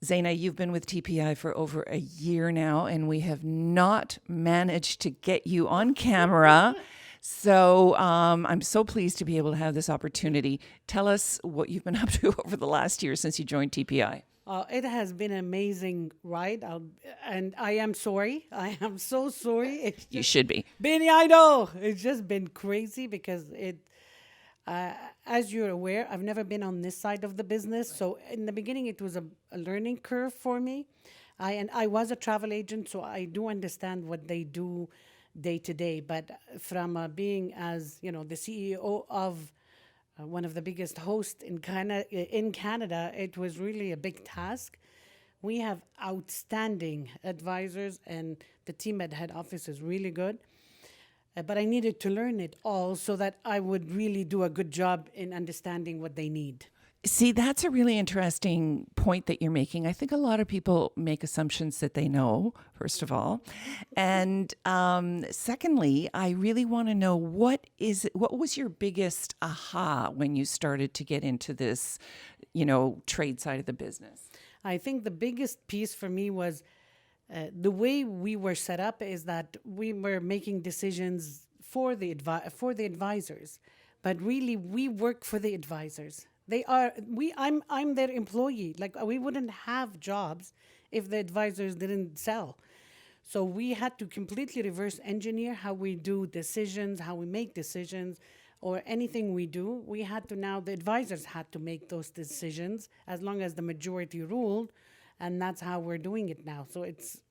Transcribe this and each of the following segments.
Zeina, you've been with TPI for over a year now, and we have not managed to get you on camera. So I'm so pleased to be able to have this opportunity. Tell us what you've been up to over the last year since you joined TPI. It has been an amazing ride, and I am sorry. I am so sorry. It's You just should be. been, I know, it's just been crazy because as you're aware, I've never been on this side of the business. So in the beginning, it was a learning curve for me. I was a travel agent, so I do understand what they do day to day. But from being as the CEO of one of the biggest hosts in Canada, it was really a big task. We have outstanding advisors, and the team at head office is really good. But I needed to learn it all so that I would really do a good job in understanding what they need. See, that's a really interesting point that you're making. I think a lot of people make assumptions that they know, first of all. And secondly, I really want to know what was your biggest aha when you started to get into this, trade side of the business? I think the biggest piece for me was the way we were set up is that we were making decisions for for the advisors, but really we work for the advisors. I'm their employee. Like we wouldn't have jobs if the advisors didn't sell. So we had to completely reverse engineer how we do decisions, how we make decisions, or anything we do. We had to now, the advisors had to make those decisions as long as the majority ruled, and that's how we're doing it now. So it's,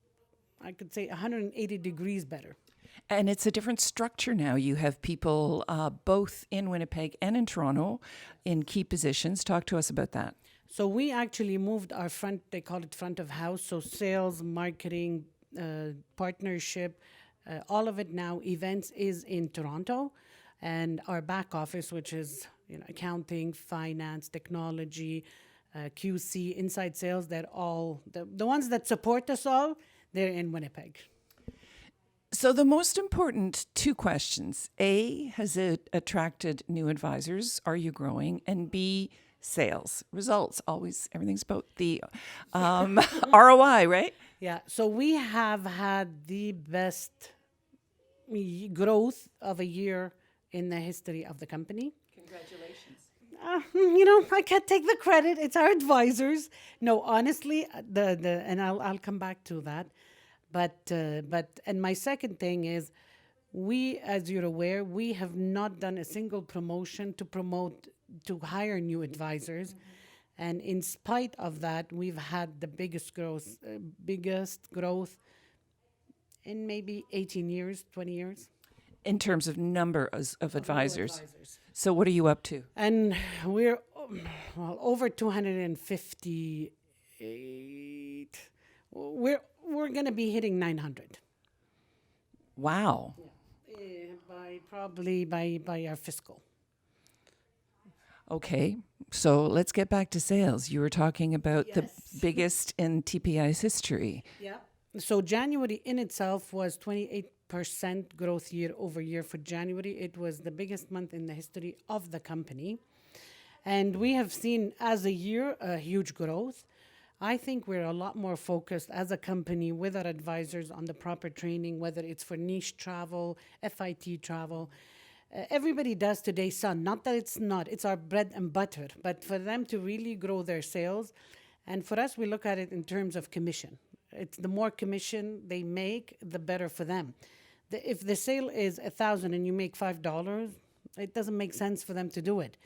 I could say, 180 degrees better. And it's a different structure now. You have people both in Winnipeg and in Toronto in key positions. Talk to us about that. So we actually moved our they call it front of house, so sales, marketing, partnership, all of it now, events is in Toronto. And our back office, which is accounting, finance, technology, QC, inside sales, they're all, the ones that support us all, they're in Winnipeg. So the most important two questions: A, has it attracted new advisors? Are you growing? And B, sales results. Always everything's about the ROI, right? Yeah. So we have had the best growth of a year in the history of the company. Congratulations. I can't take the credit. It's our advisors. No, honestly, and I'll come back to that. But and my second thing is, we, as you're aware, we have not done a single promotion to hire new advisors, and in spite of that, we've had the biggest growth in maybe 18 years, 20 years. In terms of number of advisors. So what are you up to? And we're over 258. We're going to be hitting 900. Wow. Probably by our fiscal. Okay. So let's get back to sales. You were talking about the Yes. biggest in TPI's history. Yeah. So January in itself was 28% growth year over year for January. It was the biggest month in the history of the company. And we have seen as a year a huge growth. I think we're a lot more focused as a company with our advisors on the proper training, whether it's for niche travel, FIT travel. Everybody does today sun. Not that it's not, it's our bread and butter, but for them to really grow their sales. And for us, we look at it in terms of commission. It's the more commission they make, the better for them. If the sale is $1,000 and you make $5, it doesn't make sense for them to do it.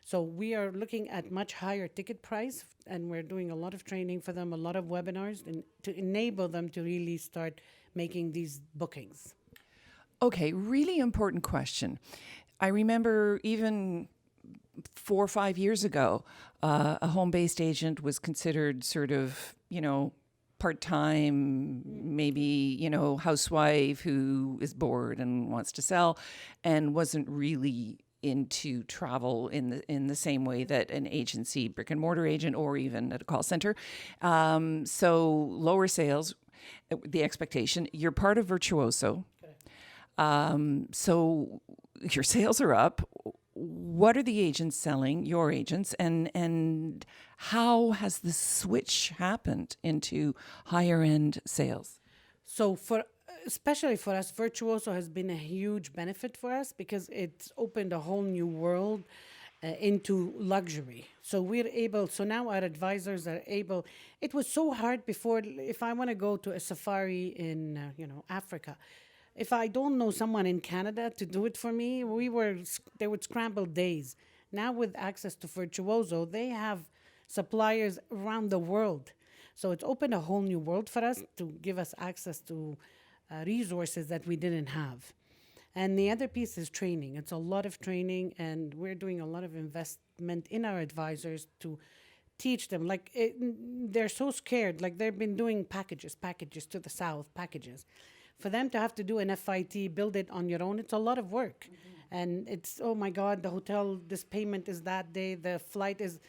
So we are looking at much higher ticket price, and we're doing a lot of training for them, a lot of webinars, and to enable them to really start making these bookings. Okay, really important question. I remember even 4 or 5 years ago, a home-based agent was considered sort of, part-time, maybe, housewife who is bored and wants to sell and wasn't really into travel in the same way that an agency, brick and mortar agent, or even at a call center. So lower sales, the expectation. You're part of Virtuoso. So your sales are up. what are the agents selling, your agents, and how has the switch happened into higher end sales? So especially for us, Virtuoso has been a huge benefit for us because it's opened a whole new world into luxury. So we're able. So now our advisors are able. It was so hard before. If I want to go to a safari in Africa, if I don't know someone in Canada to do it for me, they would scramble days. Now with access to Virtuoso, they have suppliers around the world. So it's opened a whole new world for us to give us access to resources that we didn't have. And the other piece is training. It's a lot of training, and we're doing a lot of investment in our advisors to teach them. They're so scared. Like they've been doing packages to the south, packages. For them to have to do an FIT, build it on your own, it's a lot of work. And it's, oh my God, the hotel, this payment is that day, the flight is.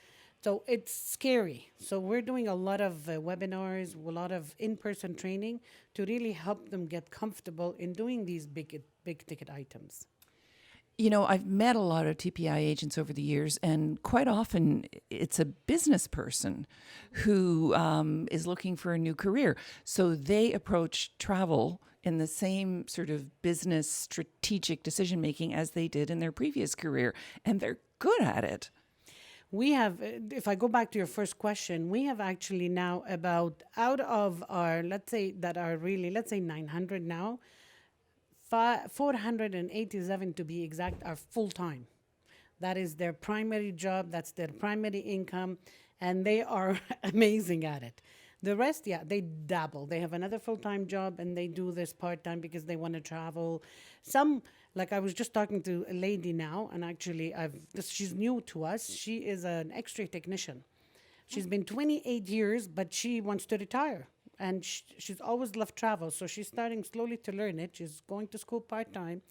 So it's scary. So we're doing a lot of webinars, a lot of in-person training to really help them get comfortable in doing these big ticket items. You know, I've met a lot of TPI agents over the years, and quite often it's a business person who is looking for a new career. So they approach travel in the same sort of business strategic decision making as they did in their previous career, and they're good at it. We have, if I go back to your first question, we have actually now about out of our, let's say 900 now, 487 to be exact are full-time. That is their primary job, that's their primary income, and they are amazing at it. The rest, yeah, they dabble. They have another full-time job and they do this part-time because they want to travel. Some, like I was just talking to a lady now, and actually she's new to us. She is an X-ray technician. She's been 28 years, but she wants to retire. And she's always loved travel, so she's starting slowly to learn it. She's going to school part-time.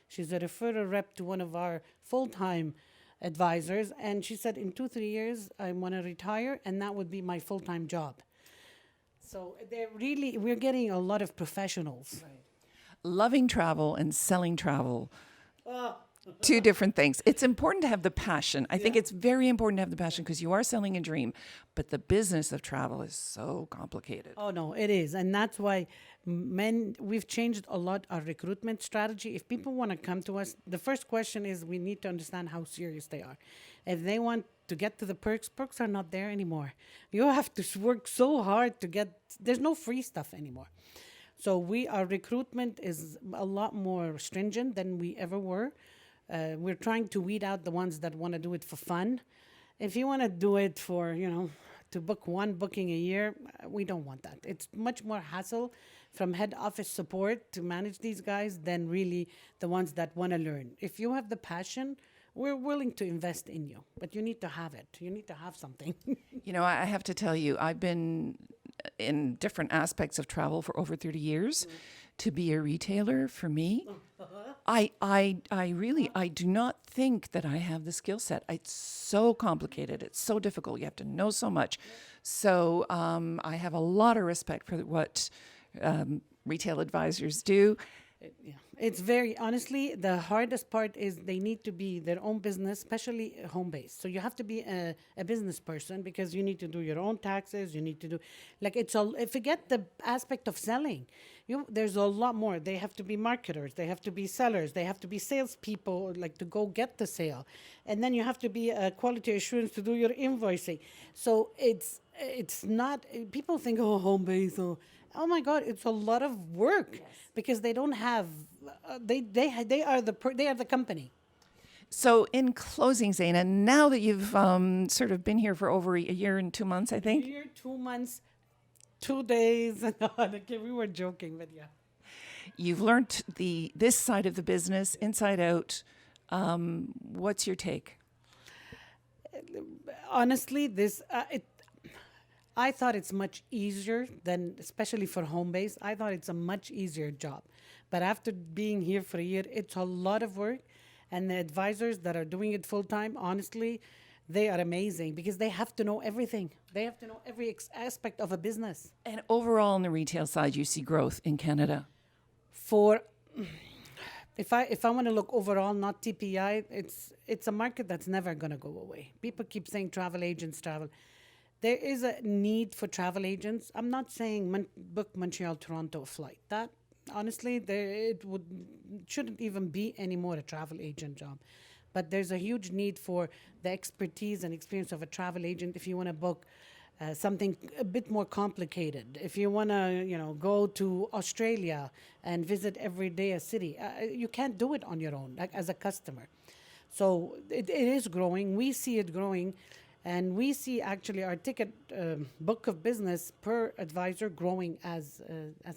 She's a referral rep to one of our full-time advisors, and she said, in 2-3 years, I want to retire, and that would be my full-time job. So we're getting a lot of professionals. Right. Loving travel and selling travel, two different things. It's important to have the passion. I think it's very important to have the passion because you are selling a dream, but the business of travel is so complicated. Oh, no, it is. And that's why we've changed a lot our recruitment strategy. If people want to come to us, the first question is we need to understand how serious they are. If they want to get to the perks are not there anymore. You have to work so hard to there's no free stuff anymore. So our recruitment is a lot more stringent than we ever were. We're trying to weed out the ones that want to do it for fun. If you want to do it for, to book one booking a year, we don't want that. It's much more hassle from head office support to manage these guys than really the ones that want to learn. If you have the passion, we're willing to invest in you, but you need to have it. You need to have something. I have to tell you, I've been in different aspects of travel for over 30 years. To be a retailer, for me, I do not think that I have the skill set. It's so complicated. It's so difficult. You have to know so much. So I have a lot of respect for what retail advisors do. It's honestly, the hardest part is they need to be their own business, especially home-based. So you have to be a business person because you need to do your own taxes. You need to do, forget the aspect of selling. There's a lot more. They have to be marketers. They have to be sellers. They have to be salespeople, to go get the sale. And then you have to be a quality assurance to do your invoicing. So it's not, people think, home-based, oh my God, it's a lot of work because they don't have, they are the company. So in closing, Zeina, now that you've sort of been here for over a year and 2 months, I think. A year, 2 months, 2 days. We were joking, but yeah. You've learned this side of the business inside out. What's your take? Honestly, I thought it's much easier than, especially for home base, I thought it's a much easier job. But after being here for a year, it's a lot of work. And the advisors that are doing it full time, honestly, they are amazing because they have to know everything. They have to know every aspect of a business. And overall on the retail side, you see growth in Canada? For if I want to look overall, not TPI, it's a market that's never going to go away. People keep saying travel agents travel. There is a need for travel agents. I'm not saying book Montreal Toronto flight. That honestly, it shouldn't even be anymore a travel agent job. But there's a huge need for the expertise and experience of a travel agent if you want to book something a bit more complicated. If you want to, go to Australia and visit every day a city, you can't do it on your own, like as a customer. So it is growing. We see it growing, and we see actually our ticket book of business per advisor growing as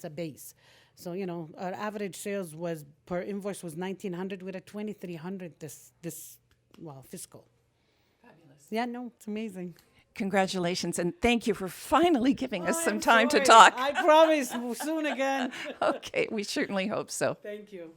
a base. So our average sales was per invoice was 1,900 with a 2,300 this fiscal. Fabulous. Yeah, no, it's amazing. Congratulations, and thank you for finally giving us some I'm time to sorry. talk. I promise soon again. Okay, we certainly hope so. Thank you.